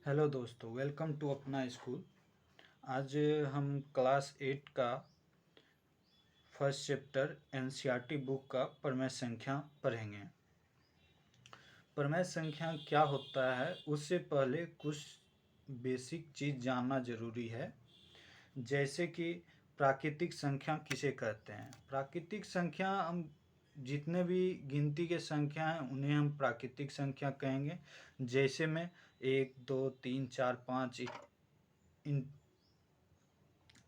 Hello दोस्तों, welcome to अपना school. आज हम क्लास 8 का फर्स्ट चैप्टर एनसीईआरटी बुक का प्रमेय संख्या पढ़ेंगे। प्रमेय संख्या क्या होता है उससे पहले कुछ बेसिक चीज़ जानना ज़रूरी है। जैसे कि प्राकृतिक संख्या किसे कहते हैं। प्राकृतिक संख्या हम जितने भी गिनती के संख्या हैं उन्हें हम प्राकृतिक संख्या कहेंगे। जैसे में 1, 2, 3, 4, 5 इन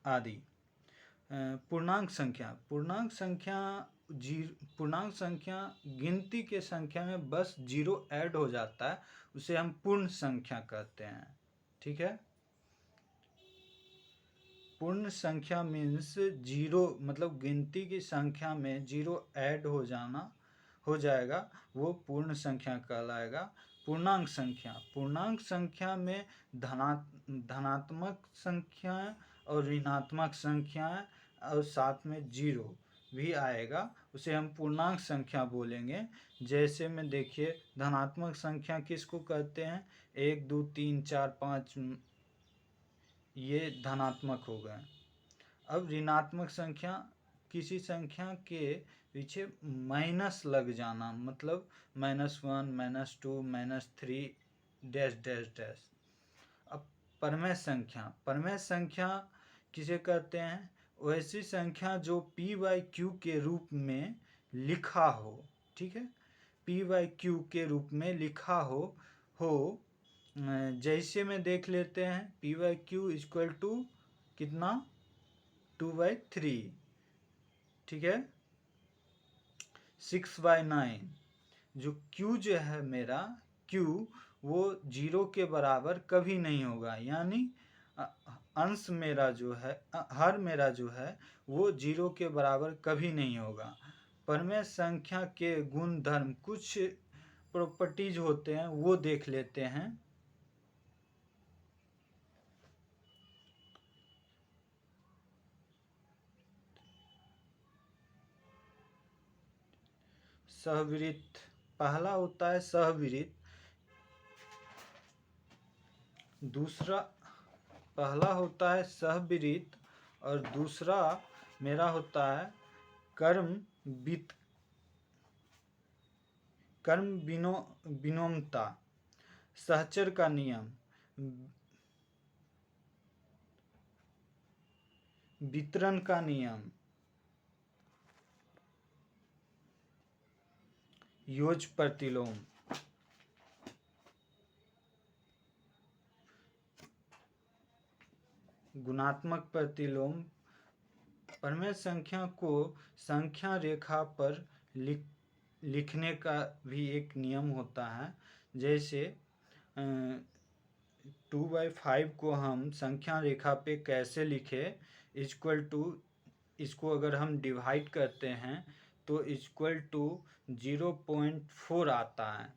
आदि। पूर्णांक संख्या गिनती के संख्या में बस जीरो ऐड हो जाता है, उसे हम पूर्ण संख्या कहते हैं। ठीक है। पूर्ण संख्या मीन्स जीरो, मतलब गिनती की संख्या में जीरो ऐड हो जाएगा, वो पूर्ण संख्या कहलाएगा। पूर्णांक संख्या में धनात्मक संख्याएं और ऋणात्मक संख्याएं और साथ में जीरो भी आएगा, उसे हम पूर्णांक संख्या बोलेंगे। जैसे में देखिए, धनात्मक संख्या किसको कहते हैं? 1, 2, 3, 4, 5, ये धनात्मक हो गए। अब ऋणात्मक संख्या, किसी संख्या के पीछे माइनस लग जाना, मतलब -1, -2, -3 डैश डैश डैश। अब परमेय संख्या किसे कहते हैं? वैसी संख्या जो p/q के रूप में लिखा हो। ठीक है, p/q के रूप में लिखा हो। जैसे में देख लेते हैं, p/q इक्वल टू कितना? 2/3। ठीक है, 6/9। जो q जो है मेरा, q वो 0 के बराबर कभी नहीं होगा, यानी अंश मेरा जो है, हर मेरा जो है वो 0 के बराबर कभी नहीं होगा। परमेय संख्या के गुण धर्म, कुछ प्रॉपर्टीज होते हैं, वो देख लेते हैं। सहविरित, पहला होता है सहविरित। पहला होता है सहविरित और दूसरा मेरा होता है कर्म विनोमता, सहचर का नियम, वितरण का नियम, योज प्रतिलोम। गुणात्मक प्रतिलोम। परमेय संख्या को संख्या रेखा पर लिखने का भी एक नियम होता है। जैसे 2/5 को हम संख्या रेखा पे कैसे लिखे? इक्वल टू, इसको अगर हम डिवाइड करते हैं तो इक्वल टू 0.4 आता है।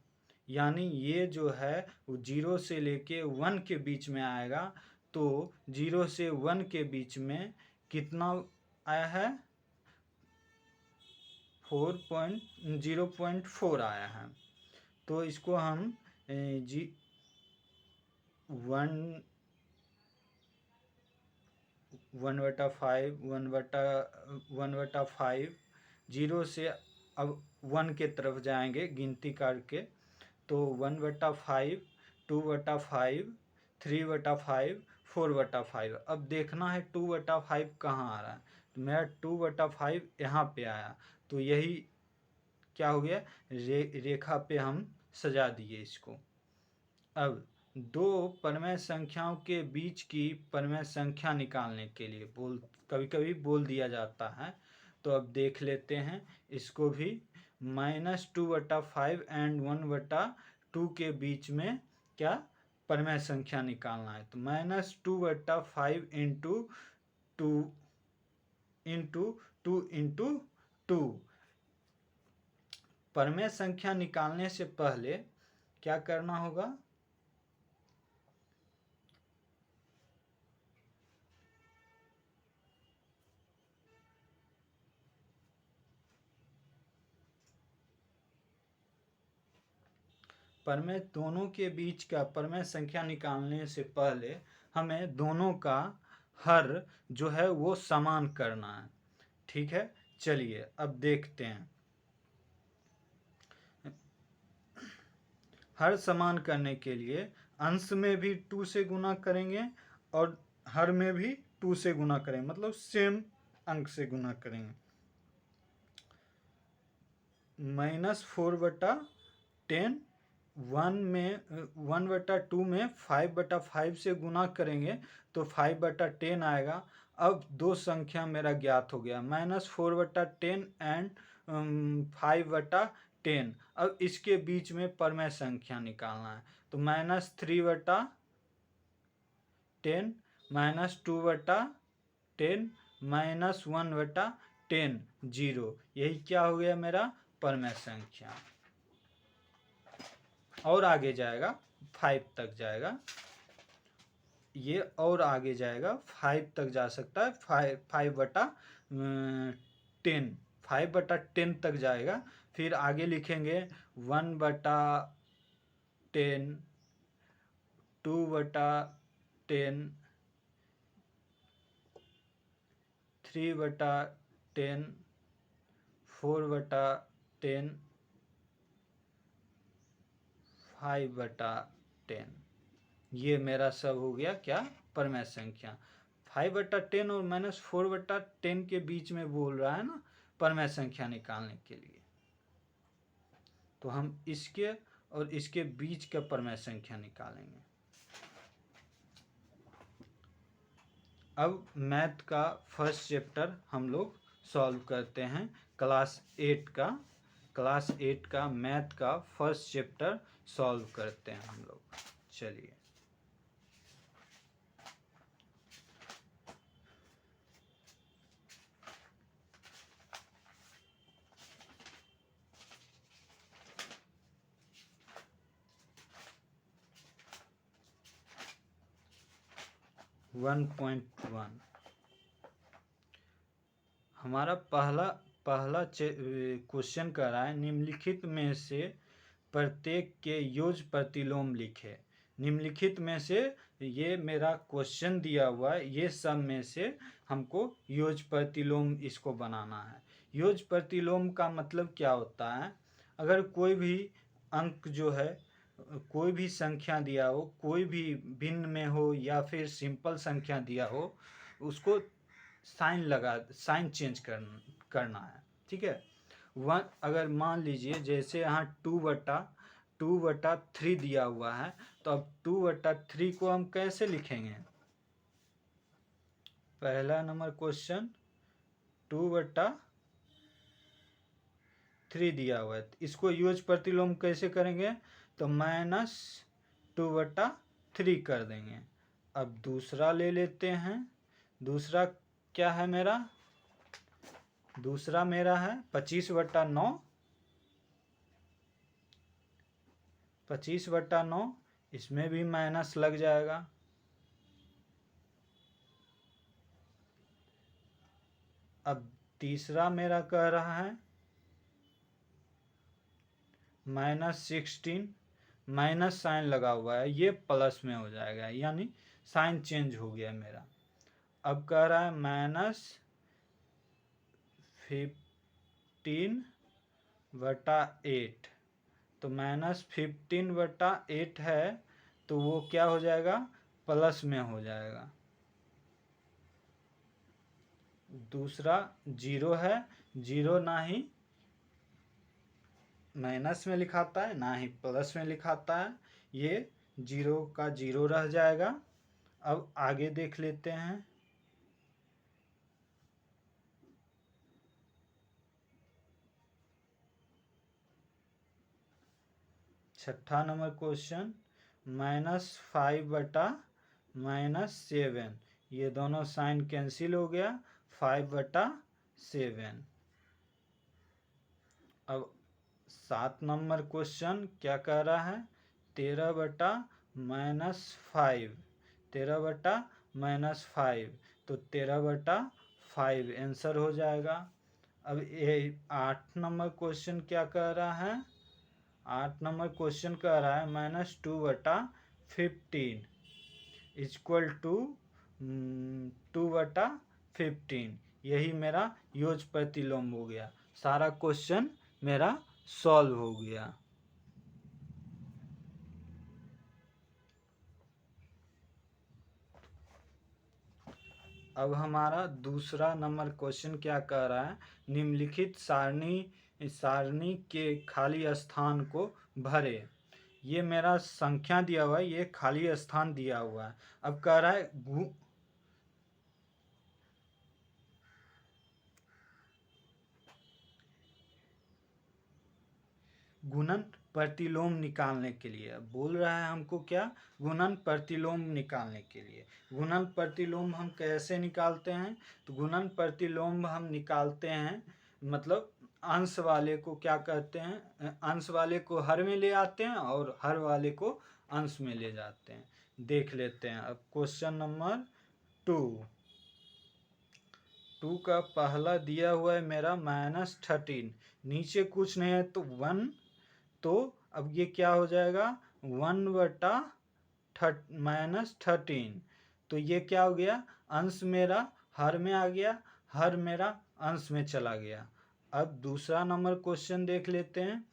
यानी ये जो है वो 0 से लेके 1 के बीच में आएगा। तो 0 से 1 के बीच में कितना आया है? 0.4 आया है। तो इसको हम 1/5 0 से अब 1 के तरफ जाएंगे गिनती करके, तो 1/5, 2/5, 3/5, 4/5। अब देखना है 2/5 कहाँ आ रहा है। तो मेरा 2/5 यहाँ पे आया, तो यही क्या हो गया? रेखा पे हम सजा दिए इसको। अब दो परमेय संख्याओं के बीच की परमेय संख्या निकालने के लिए कभी कभी बोल दिया जाता है। तो अब देख लेते हैं इसको भी। -2/5 एंड 1/2 के बीच में क्या परमेय संख्या निकालना है। तो -2/5 इंटू 2 इंटू 2 इंटू 2। परमेय संख्या निकालने से पहले क्या करना होगा? परमेय दोनों के बीच का परमेय संख्या निकालने से पहले हमें दोनों का हर जो है वो समान करना है। ठीक है, चलिए अब देखते हैं। हर समान करने के लिए अंश में भी 2 से गुना करेंगे और हर में भी 2 से गुना करेंगे, मतलब सेम अंक से गुना करेंगे। -4/10 1/2 में 5/5 से गुना करेंगे तो 5/10 आएगा। अब दो संख्या मेरा ज्ञात हो गया, -4/10 एंड 5/10। अब इसके बीच में परमेय संख्या निकालना है, तो -3/10 -2/10 -1/10 0। यही क्या हो गया मेरा परमेय संख्या। और आगे जाएगा 5 तक जाएगा, ये और आगे जाएगा 5 तक जा सकता है। 5/10 तक जाएगा। फिर आगे लिखेंगे 1/10 2/10 3/10 4/10 5/10। ये मेरा सब हो गया क्या परमेय संख्या। 5/10 और -4/10 के बीच में बोल रहा है ना परमेय संख्या निकालने के लिए, तो हम इसके और इसके बीच का परमेय संख्या निकालेंगे। अब मैथ का फर्स्ट चैप्टर हम लोग सॉल्व करते हैं, क्लास 8 का मैथ का फर्स्ट चैप्टर सॉल्व करते हैं हम लोग। चलिए 1.1 हमारा पहला क्वेश्चन कर रहा है, निम्नलिखित में से प्रत्येक के योज्य प्रतिलोम लिखे। निम्नलिखित में से ये मेरा क्वेश्चन दिया हुआ है, ये सब में से हमको योज्य प्रतिलोम इसको बनाना है। योज्य प्रतिलोम का मतलब क्या होता है, अगर कोई भी अंक जो है, कोई भी संख्या दिया हो, कोई भी भिन्न में हो या फिर सिंपल संख्या दिया हो, उसको साइन चेंज करना है। ठीक है, अगर मान लीजिए जैसे यहाँ 2/3 दिया हुआ है, तो अब 2/3 को हम कैसे लिखेंगे। पहला नंबर क्वेश्चन 2/3 दिया हुआ है, इसको योज्य प्रतिलोम कैसे करेंगे, तो -2/3 कर देंगे। अब दूसरा ले लेते हैं। दूसरा क्या है मेरा, दूसरा मेरा है 25/9। 25/9, इसमें भी माइनस लग जाएगा। अब तीसरा मेरा कह रहा है -16, माइनस साइन लगा हुआ है, ये प्लस में हो जाएगा, यानी साइन चेंज हो गया मेरा। अब कह रहा है -15/8, तो -15/8 है, तो वो क्या हो जाएगा, प्लस में हो जाएगा। दूसरा 0 है, 0 ना ही माइनस में लिखाता है ना ही प्लस में लिखाता है, ये 0 का 0 रह जाएगा। अब आगे देख लेते हैं। छठा नंबर क्वेश्चन -5/-7, ये दोनों साइन कैंसिल हो गया, 5/7। अब 7 नंबर क्वेश्चन क्या कह रहा है, 13/-5, 13/-5, तो 13/5 आंसर हो जाएगा। अब ये 8 नंबर क्वेश्चन क्या कह रहा है, 8 नंबर क्वेश्चन कह रहा है -2/15 इक्वल टू 2/15। यही मेरा योज प्रतिलोम हो गया। सारा क्वेश्चन मेरा सॉल्व हो गया। अब हमारा दूसरा नंबर क्वेश्चन क्या कह रहा है, निम्नलिखित सारणी के खाली स्थान को भरे। ये मेरा संख्या दिया हुआ है, ये खाली स्थान दिया हुआ है। अब कह रहा है गुणन प्रतिलोम निकालने के लिए बोल रहा है हमको क्या, गुणन प्रतिलोम निकालने के लिए। गुणन प्रतिलोम हम कैसे निकालते हैं, तो गुणन प्रतिलोम हम निकालते हैं मतलब अंश वाले को क्या कहते हैं, अंश वाले को हर में ले आते हैं और हर वाले को अंश में ले जाते हैं। देख लेते हैं। अब क्वेश्चन नंबर 2 का पहला दिया हुआ है मेरा -13, नीचे कुछ नहीं है तो 1, तो अब ये क्या हो जाएगा 1/-13, तो ये क्या हो गया, अंश मेरा हर में आ गया, हर मेरा अंश में चला गया। अब दूसरा नंबर क्वेश्चन देख लेते हैं।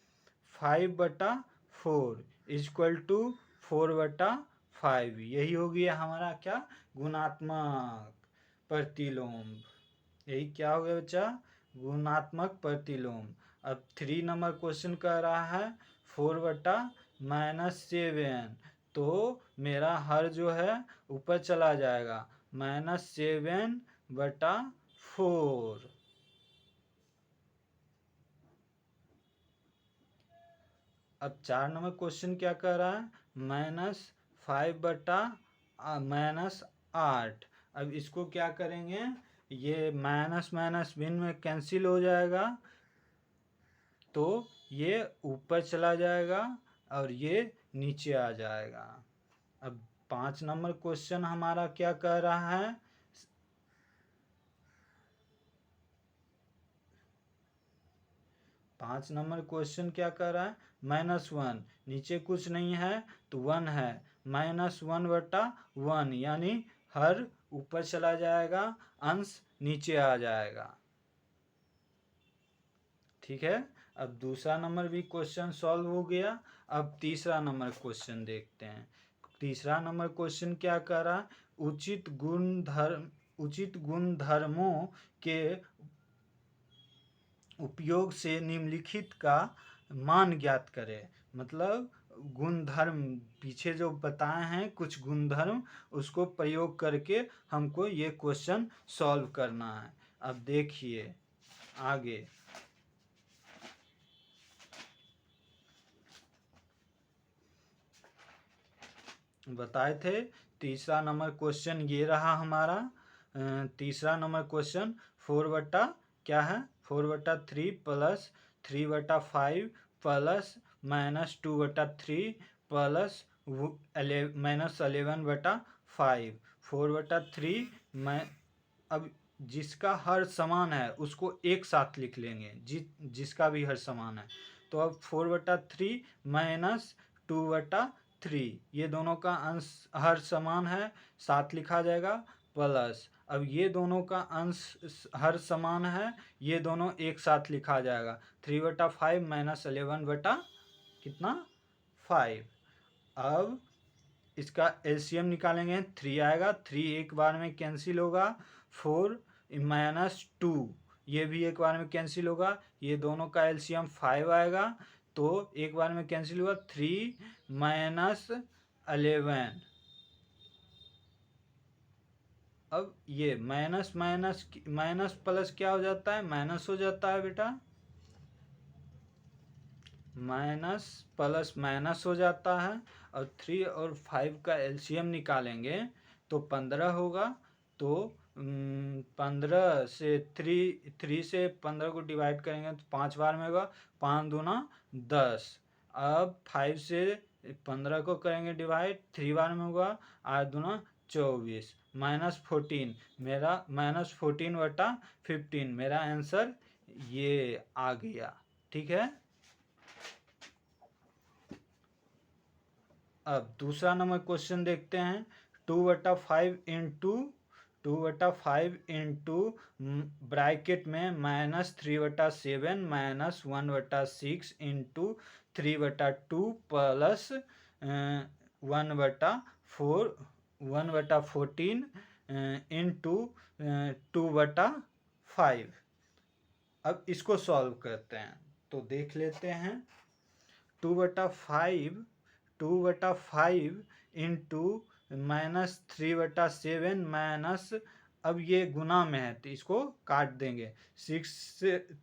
5/4 इक्वल टू 4/5, यही हो गया हमारा क्या, गुणात्मक प्रतिलोम। यही क्या हो गया बच्चा, गुणात्मक प्रतिलोम। अब 3 नंबर क्वेश्चन कह रहा है 4/-7, तो मेरा हर जो है ऊपर चला जाएगा, -7/4। अब 4 नंबर क्वेश्चन क्या कह रहा है, -5/-8। अब इसको क्या करेंगे, ये माइनस माइनस भिन्न में कैंसिल हो जाएगा, तो ये ऊपर चला जाएगा और ये नीचे आ जाएगा। अब 5 नंबर क्वेश्चन हमारा क्या कह रहा है, 5 नंबर क्वेश्चन क्या कह रहा है, -1, नीचे कुछ नहीं है तो 1 है, -1/1 यानी हर ऊपर चला जाएगा, अंश नीचे आ जाएगा। ठीक है। अब दूसरा नंबर भी क्वेश्चन सॉल्व हो गया। अब तीसरा नंबर क्वेश्चन देखते हैं। तीसरा नंबर क्वेश्चन क्या कह रहा है, उचित गुणधर्मों के उपयोग से निम्नलिखित का मान ज्ञात करें। मतलब गुणधर्म पीछे जो बताए हैं कुछ गुणधर्म, उसको प्रयोग करके हमको ये क्वेश्चन सॉल्व करना है। अब देखिए आगे, बताए थे तीसरा नंबर क्वेश्चन ये रहा हमारा। तीसरा नंबर क्वेश्चन 4 क्या है, 4/3 प्लस 3/5 प्लस -2/3 प्लस -11/5। 4/3 में अब जिसका हर समान है उसको एक साथ लिख लेंगे, जिसका भी हर समान है। तो अब 4/3 -2/3, ये दोनों का अंश हर समान है, साथ लिखा जाएगा, प्लस अब ये दोनों का अंश हर समान है, ये दोनों एक साथ लिखा जाएगा, 3/5 -11 कितना 5। अब इसका एलसीएम निकालेंगे, 3 आएगा, 3 एक बार में कैंसिल होगा, 4 -2 ये भी एक बार में कैंसिल होगा, ये दोनों का एलसीएम 5 आएगा, तो एक बार में कैंसिल हुआ, 3 -11। अब ये माइनस माइनस माइनस प्लस क्या हो जाता है, माइनस हो जाता है बेटा, माइनस प्लस माइनस हो जाता है। और 3 और 5 का एलसीएम निकालेंगे तो 15 होगा। तो 15 से 3 से 15 को डिवाइड करेंगे तो 5 बार में होगा, 5 दूना 10। अब 5 से 15 को करेंगे डिवाइड, 3 बार में होगा, 8 दूना 24, -14 मेरा, -14/15 मेरा आंसर ये आ गया। ठीक है। अब दूसरा नंबर क्वेश्चन देखते हैं। 2/5 इंटू ब्रैकेट में -3/7 -1/6 इंटू 3/2 प्लस 1/14 इंटू 2/5। अब इसको सॉल्व करते हैं तो देख लेते हैं। 2/5 इंटू -3/7 माइनस, अब ये गुना में है तो इसको काट देंगे।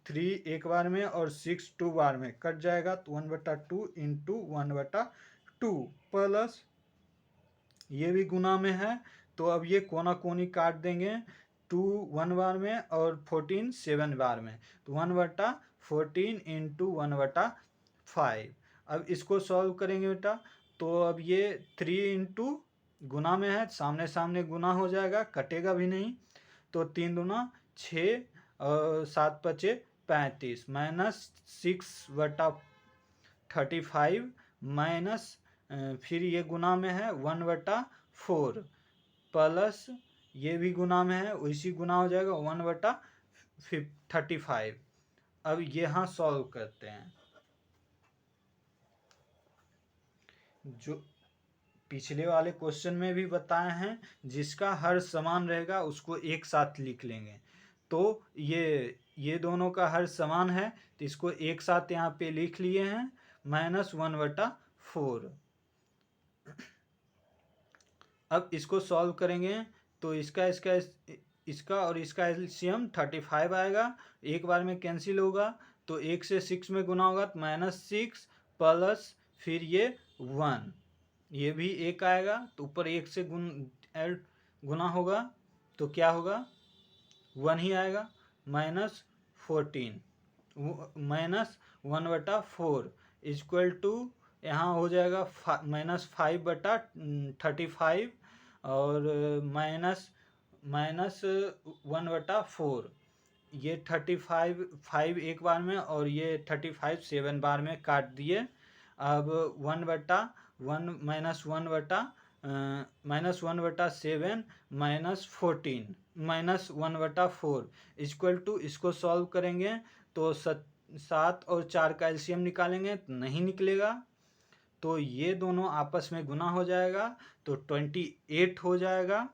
3 एक बार में और 6 2 बार में कट जाएगा तो 1/2 इंटू 1/2 प्लस, ये भी गुना में है तो अब ये कोना कोनी काट देंगे। 2 1 बार में और 14 7 बार में, तो 1/14 इंटू 1/5। अब इसको सॉल्व करेंगे बेटा तो अब ये 3 इंटू गुना में है, सामने सामने गुना हो जाएगा, कटेगा भी नहीं। तो 3 दूना 6 और 7 पचे 35 -6/35 माइनस, फिर ये गुना में है 1/4 प्लस, ये भी गुना में है वैसी गुना हो जाएगा 1/35। अब यहाँ सॉल्व करते हैं। जो पिछले वाले क्वेश्चन में भी बताए हैं, जिसका हर समान रहेगा उसको एक साथ लिख लेंगे। तो ये दोनों का हर समान है तो इसको एक साथ यहाँ पे लिख लिए हैं, -1/4। अब इसको सॉल्व करेंगे तो इसका और इसका एलसीएम 35 आएगा, एक बार में कैंसिल होगा तो 1 से 6 में गुना होगा तो -6 प्लस फिर ये 1, ये भी 1 आएगा तो ऊपर 1 से गुना होगा तो क्या होगा 1 ही आएगा, -14 -1/4 इक्वल टू, यहाँ हो जाएगा -5/35 और -1/4। ये 35 एक बार में और ये 35 7 बार में काट दिए। अब -1/7 -1/4 इक्वल टू, इसको सॉल्व करेंगे तो 7 और 4 का एलसीएम निकालेंगे तो नहीं निकलेगा, तो ये दोनों आपस में गुना हो जाएगा तो 28 हो जाएगा।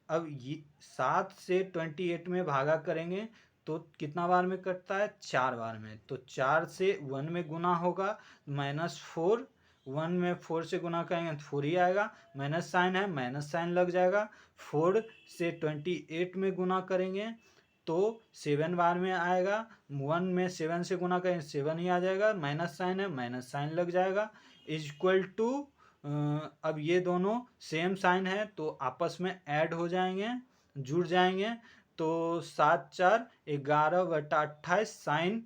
अब ये 7 से 28 में भागा करेंगे तो कितना बार में कटता है, 4 बार में, तो 4 से 1 में गुना होगा -4, 1 में 4 से गुना करेंगे तो 4 ही आएगा, माइनस साइन है माइनस साइन लग जाएगा। 4 से 28 में गुना करेंगे तो 7 बार में आएगा, 1 में 7 से गुना करेंगे 7 ही आ जाएगा, माइनस साइन है माइनस साइन लग जाएगा, इक्वल टू, अब ये दोनों सेम साइन है तो आपस में ऐड हो जाएंगे, जुड़ जाएंगे, तो 7 4 11/28, साइन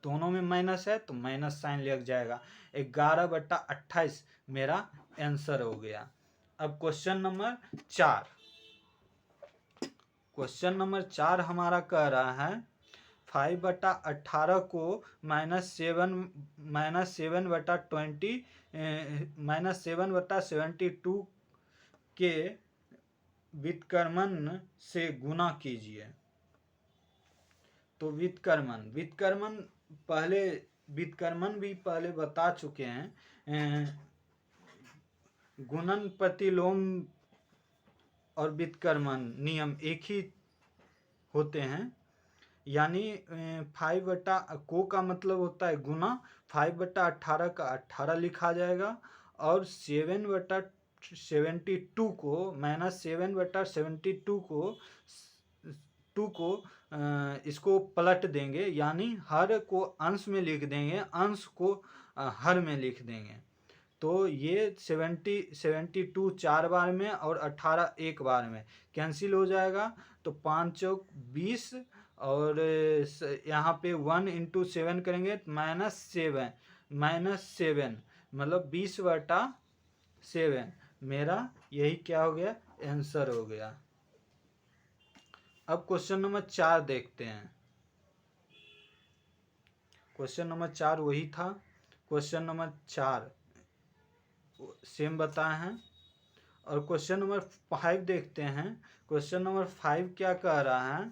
दोनों में माइनस है तो माइनस साइन लग जाएगा, 11/28 मेरा आंसर हो गया। अब क्वेश्चन नंबर 4 हमारा कह रहा है 5/18 को -7/72 के व्युत्क्रमण से गुना कीजिए। तो व्युत्क्रमण भी पहले बता चुके हैं। गुणन प्रतिलोम और व्युत्क्रमण नियम एक ही होते हैं, यानी 5/को का मतलब होता है गुना, 5/18 का 18 लिखा जाएगा और 7/72 को -7/72 को इसको पलट देंगे, यानी हर को अंश में लिख देंगे, अंश को हर में लिख देंगे। तो ये 72 4 बार में और 18 एक बार में कैंसिल हो जाएगा, तो 5 चौक 20 और यहाँ पे 1 इंटू 7 करेंगे तो -7 मतलब 20/7, मेरा यही क्या हो गया, आंसर हो गया। अब क्वेश्चन नंबर 4 देखते हैं। क्वेश्चन नंबर 4 वही था। क्वेश्चन नंबर 4, सेम बताए हैं। और क्वेश्चन नंबर 5 देखते हैं। क्वेश्चन नंबर 5 क्या कह रहा है?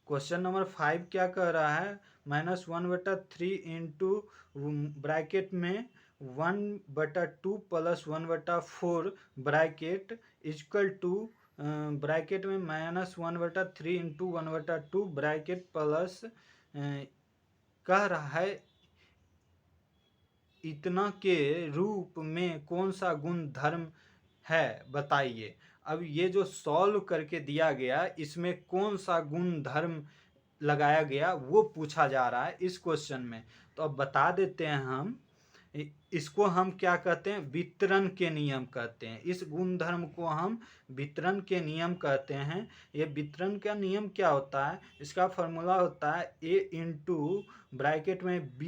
क्वेश्चन नंबर 5 क्या कह रहा है? -1/3 इंटू ब्रैकेट में 1/2 plus 1/4 bracket equal to bracket में -1/3 इंटू 1/2 ब्रैकेट प्लस कह रहा है इतना के रूप में कौन सा गुण धर्म है बताइए। अब ये जो सॉल्व करके दिया गया इसमें कौन सा गुण धर्म लगाया गया वो पूछा जा रहा है इस क्वेश्चन में। तो अब बता देते हैं हम, इसको हम क्या कहते हैं? वितरण के नियम कहते हैं। इस गुणधर्म को हम वितरण के नियम कहते हैं। ये वितरण का नियम क्या होता है? इसका फॉर्मूला होता है a इंटू ब्रैकेट में b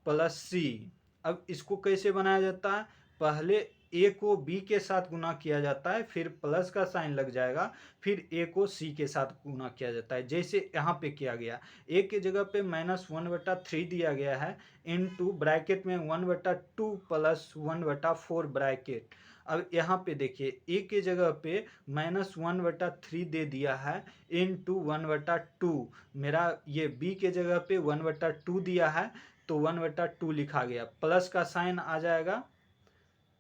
प्लस c। अब इसको कैसे बनाया जाता है? पहले a को b के साथ गुना किया जाता है, फिर प्लस का साइन लग जाएगा, फिर a को c के साथ गुना किया जाता है, जैसे यहाँ पे किया गया। a की जगह पे -1/3 दिया गया है इनटू ब्रैकेट में 1/2 प्लस 1/4 ब्रैकेट। अब यहाँ पे देखिए a की जगह पे -1/3 दे दिया है इनटू 1/2। मेरा ये b के जगह पे 1/2 दिया है तो 1/2 लिखा गया, प्लस का साइन आ जाएगा,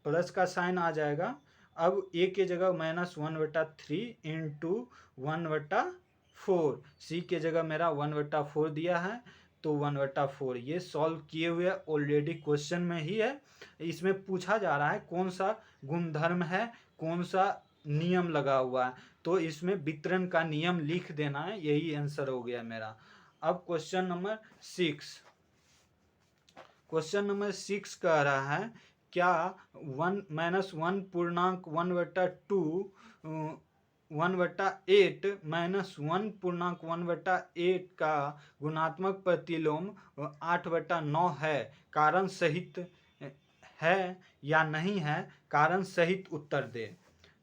प्लस का साइन आ जाएगा। अब a के जगह -1/3 इंटू 1/4, c के जगह मेरा 1/4 दिया है तो 1/4। ये सॉल्व किए हुए ऑलरेडी क्वेश्चन में ही है। इसमें पूछा जा रहा है कौन सा गुणधर्म है, कौन सा नियम लगा हुआ है, तो इसमें वितरण का नियम लिख देना है, यही आंसर हो गया मेरा। अब क्वेश्चन नंबर 6, क्वेश्चन नंबर 6 कह रहा है क्या 1 पूर्णांक 1/2 1/8 -1 पूर्णांक 1/8 का गुणात्मक प्रतिलोम 8/9 है, कारण सहित है या नहीं है? कारण सहित उत्तर दे।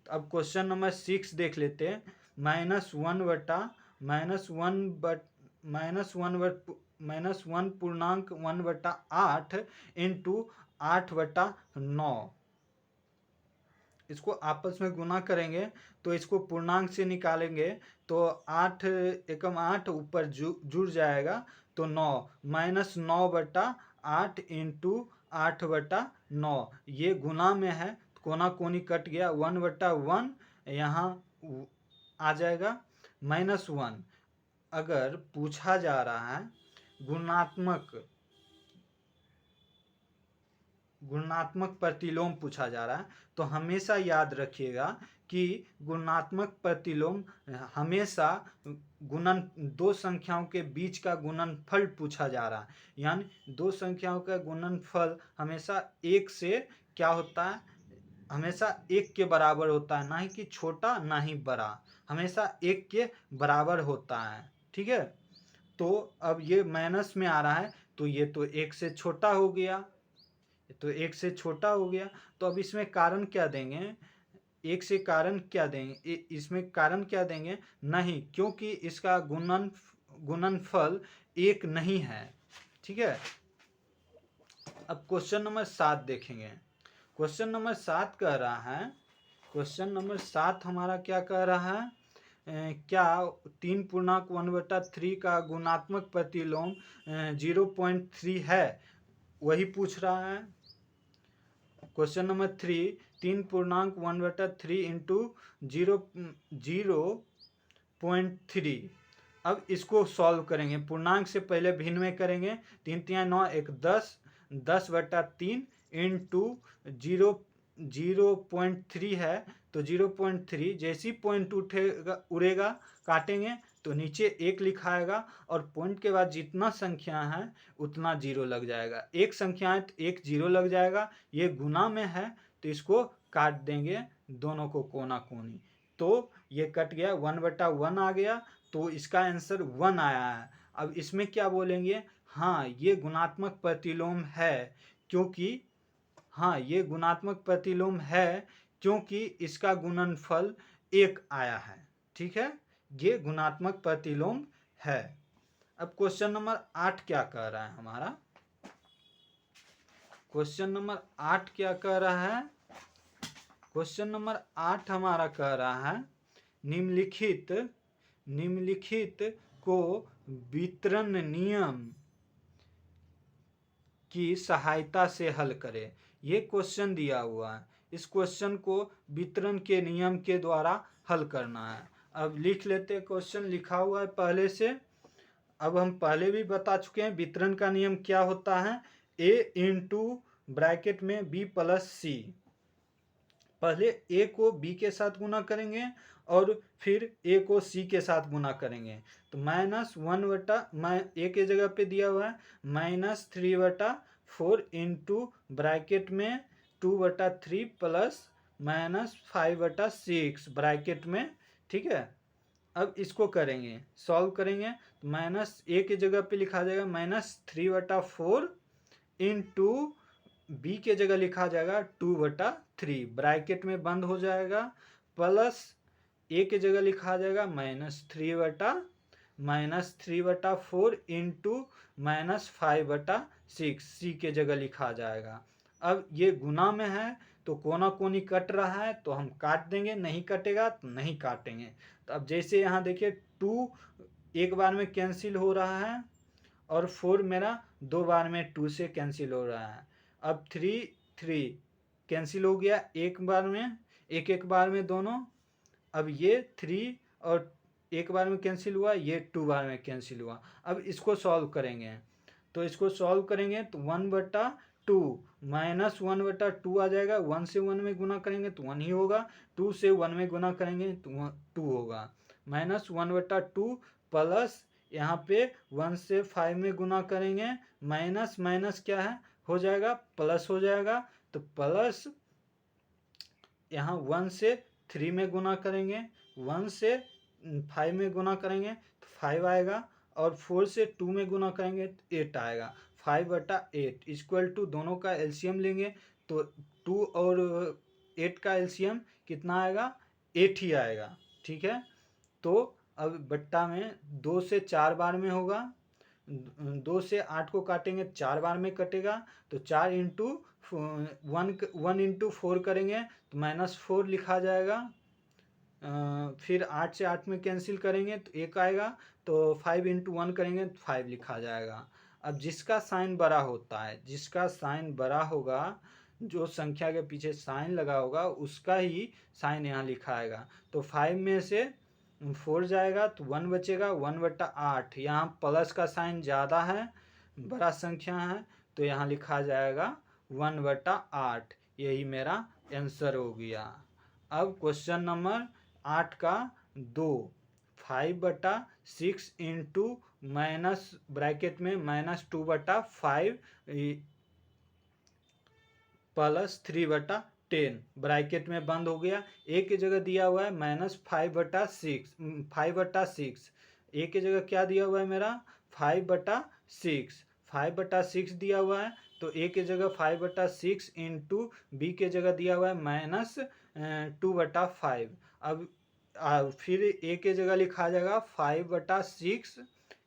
तो अब क्वेश्चन नंबर 6 देख लेते हैं। -1 पूर्णांक 1/8 इंटू 8/9, इसको आपस में गुना करेंगे तो इसको पूर्णांक से निकालेंगे तो 8 एकम 8 ऊपर जुड़ जाएगा तो 9, -9/8 इंटू 8/9। ये गुना में है, कोना कोनी कट गया, 1/1 यहाँ आ जाएगा, -1। अगर पूछा जा रहा है गुणात्मक प्रतिलोम पूछा जा रहा है तो हमेशा याद रखिएगा कि गुणात्मक प्रतिलोम हमेशा गुणन, दो संख्याओं के बीच का गुणनफल पूछा जा रहा है, यानी दो संख्याओं का गुणनफल हमेशा एक से क्या होता है? हमेशा एक के बराबर होता है, ना ही कि छोटा ना ही बड़ा, हमेशा एक के बराबर होता है। ठीक है, तो अब ये माइनस में आ रहा है तो ये तो एक से छोटा हो गया, तो एक से छोटा हो गया। तो अब इसमें कारण क्या देंगे? एक से कारण क्या देंगे? इसमें कारण क्या देंगे? नहीं, क्योंकि इसका गुणनफल एक नहीं है। ठीक है, अब क्वेश्चन नंबर 7 देखेंगे। क्वेश्चन नंबर 7 कह रहा है, क्वेश्चन नंबर 7 हमारा क्या कह रहा है? क्या 3 पूर्णांक 1/3 का गुणात्मक प्रतिलोम 0.3 है, वही पूछ रहा है। क्वेश्चन नंबर 3, 3 पूर्णांक 1/3 इंटू 0.3। अब इसको सॉल्व करेंगे, पूर्णांक से पहले भिन्न में करेंगे। 3 3 9 1 10, 10/3 इंटू 0.3 है तो 0.3 जैसी पॉइंट उठेगा उड़ेगा काटेंगे तो नीचे एक लिखाएगा और पॉइंट के बाद जितना संख्या है उतना जीरो लग जाएगा। एक संख्या है तो एक जीरो लग जाएगा। ये गुना में है तो इसको काट देंगे दोनों को कोना कोनी, तो ये कट गया, 1/1 आ गया, तो इसका आंसर 1 आया है। अब इसमें क्या बोलेंगे? हाँ, ये गुणात्मक प्रतिलोम है, क्योंकि हाँ ये गुणात्मक प्रतिलोम है क्योंकि इसका गुणनफल एक आया है। ठीक है, ये गुणात्मक प्रतिलोम है। अब क्वेश्चन नंबर 8 क्या कह रहा है हमारा? क्वेश्चन नंबर 8 क्या कह रहा है? क्वेश्चन नंबर 8 हमारा कह रहा है निम्नलिखित को वितरण नियम की सहायता से हल करें। ये क्वेश्चन दिया हुआ है, इस क्वेश्चन को वितरण के नियम के द्वारा हल करना है। अब लिख लेते हैं, क्वेश्चन लिखा हुआ है पहले से। अब हम पहले भी बता चुके हैं वितरण का नियम क्या होता है, a इंटू ब्रैकेट में b प्लस सी। पहले a को b के साथ गुना करेंगे और फिर a को c के साथ गुना करेंगे, तो -1 a के जगह पे दिया हुआ है -3/4 इंटू ब्रैकेट में 2/3 प्लस -5/6 ब्रैकेट में, ठीक है। अब इसको करेंगे, सॉल्व करेंगे, तो -a के जगह पे लिखा जाएगा -3/4 इंटू b के जगह लिखा जाएगा 2/3 ब्रैकेट में बंद हो जाएगा, प्लस a के जगह लिखा जाएगा -3/4 इंटू -5/6 c के जगह लिखा जाएगा। अब ये गुना में है तो कोना कोनी कट रहा है तो हम काट देंगे, नहीं कटेगा तो नहीं काटेंगे। तो अब जैसे यहाँ देखिए 2 एक बार में कैंसिल हो रहा है और 4 मेरा 2 बार में 2 से कैंसिल हो रहा है। अब 3 कैंसिल हो गया एक बार में, एक बार में दोनों। अब ये 3 और एक बार में कैंसिल हुआ, ये 2 बार में कैंसिल हुआ। अब इसको सॉल्व करेंगे, तो इसको सॉल्व करेंगे तो 1/2 -1/2 आ जाएगा। 1 से 1 में गुना करेंगे तो 1 ही होगा, 2 से 1 में गुना करेंगे तो 2 होगा। -1/2 प्लस यहाँ पे 1 से 5 में गुना करेंगे, माइनस माइनस क्या है, हो जाएगा प्लस हो जाएगा। तो प्लस यहाँ 1 से 3 में गुना करेंगे, 1 से 5 में गुना करेंगे तो 5 आएगा, और 4 से 2 में गुना करेंगे तो 8 आएगा। 5/8 इक्वल टू, दोनों का एलसीएम लेंगे तो 2 और 8 का एलसीएम कितना आएगा, 8 ही आएगा, ठीक है। तो अब बट्टा में 2 से 4 बार में होगा, 2 से 8 को काटेंगे 4 बार में कटेगा, तो 4 इंटू 1 इंटू 4 करेंगे तो -4 लिखा जाएगा। फिर 8 से 8 में कैंसिल करेंगे तो 1 आएगा, तो 5 इंटू 1 करेंगे तो 5 लिखा जाएगा। अब जिसका साइन बड़ा होता है, जिसका साइन बड़ा होगा, जो संख्या के पीछे साइन लगा होगा उसका ही साइन यहाँ लिखाएगा। तो 5 में से 4 जाएगा तो 1 बचेगा, 1/8। यहाँ प्लस का साइन ज़्यादा है, बड़ा संख्या है, तो यहाँ लिखा जाएगा 1/8। यही मेरा आंसर हो गया। अब क्वेश्चन नंबर 8 का 2, 5/6 इंटू माइनस ब्रैकेट में -2/5 प्लस 3/10 ब्रैकेट में बंद हो गया। ए की जगह दिया हुआ है -5/6, ए की जगह क्या दिया हुआ है मेरा 5/6 दिया हुआ है, तो ए की जगह 5/6 इंटू बी के जगह दिया हुआ है -2/5। अब फिर ए के जगह लिखा जाएगा 5/6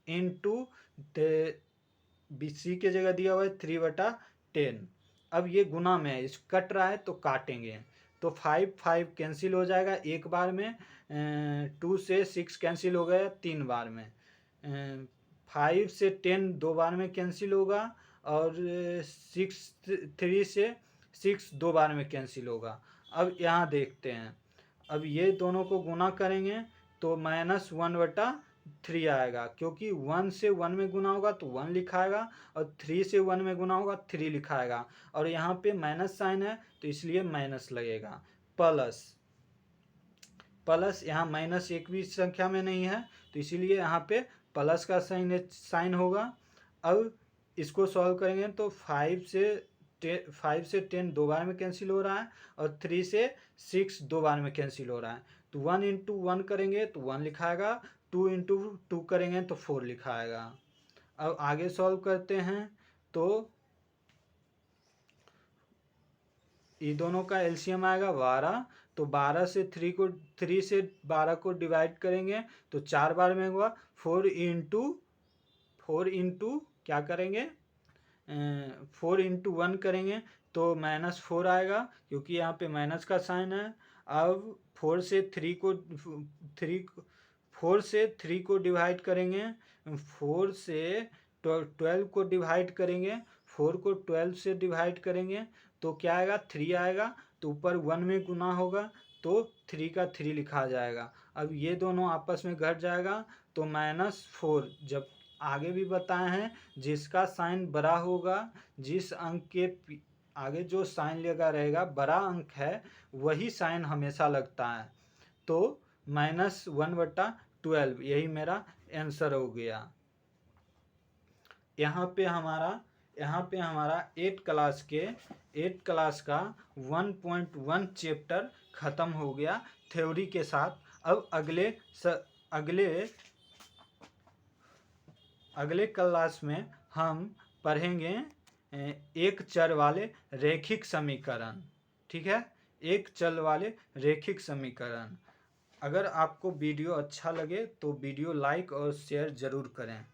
इंटू सी के जगह दिया हुआ है 3/10। अब ये गुना में है, इस कट रहा है तो काटेंगे, तो 5 कैंसिल हो जाएगा एक बार में, 2 से 6 कैंसिल हो गया 3 बार में, 5 से 10 2 बार में कैंसिल होगा, और 3 से 6 2 बार में कैंसिल होगा। अब यहाँ देखते हैं, अब ये दोनों को गुना करेंगे तो -1/3 आएगा, क्योंकि 1 से 1 में गुना होगा तो 1 लिखाएगा, और 3 से 1 में गुना होगा 3 लिखाएगा, और यहाँ पे माइनस साइन है तो इसलिए माइनस लगेगा। प्लस यहाँ माइनस एक भी संख्या में नहीं है तो इसीलिए यहाँ पे प्लस का साइन होगा। अब इसको सॉल्व करेंगे तो 5 से 10 2 बार में कैंसिल हो रहा है, और 3 से 6 2 बार में कैंसिल हो रहा है, तो 1 इंटू 1 करेंगे तो 1 लिखाएगा, 2 इंटू 2 करेंगे तो 4 लिखाएगा। अब आगे सॉल्व करते हैं, तो ये दोनों का एलसीएम आएगा 12, तो 12 से 3 से 12 को डिवाइड करेंगे तो 4 बार में होगा, 4 इंटू क्या करेंगे 4 इंटू 1 करेंगे तो -4 आएगा, क्योंकि यहाँ पे माइनस का साइन है। अब 4 से 3 को डिवाइड करेंगे, 4 से 12 को डिवाइड करेंगे, 4 को 12 से डिवाइड करेंगे तो क्या आएगा, 3 आएगा। तो ऊपर 1 में गुना होगा तो 3 का 3 लिखा जाएगा। अब ये दोनों आपस में घट जाएगा तो -4। जब आगे भी बताए हैं, जिसका साइन बड़ा होगा, जिस अंक के आगे जो साइन लगा रहेगा बड़ा अंक है, वही साइन हमेशा लगता है। तो -1/12 यही मेरा आंसर हो गया। यहाँ पे हमारा 8 क्लास का 1.1 चैप्टर ख़त्म हो गया थ्योरी के साथ। अब अगले क्लास में हम पढ़ेंगे एक चर वाले रैखिक समीकरण। ठीक है, एक चर वाले रैखिक समीकरण। अगर आपको वीडियो अच्छा लगे तो वीडियो लाइक और शेयर ज़रूर करें।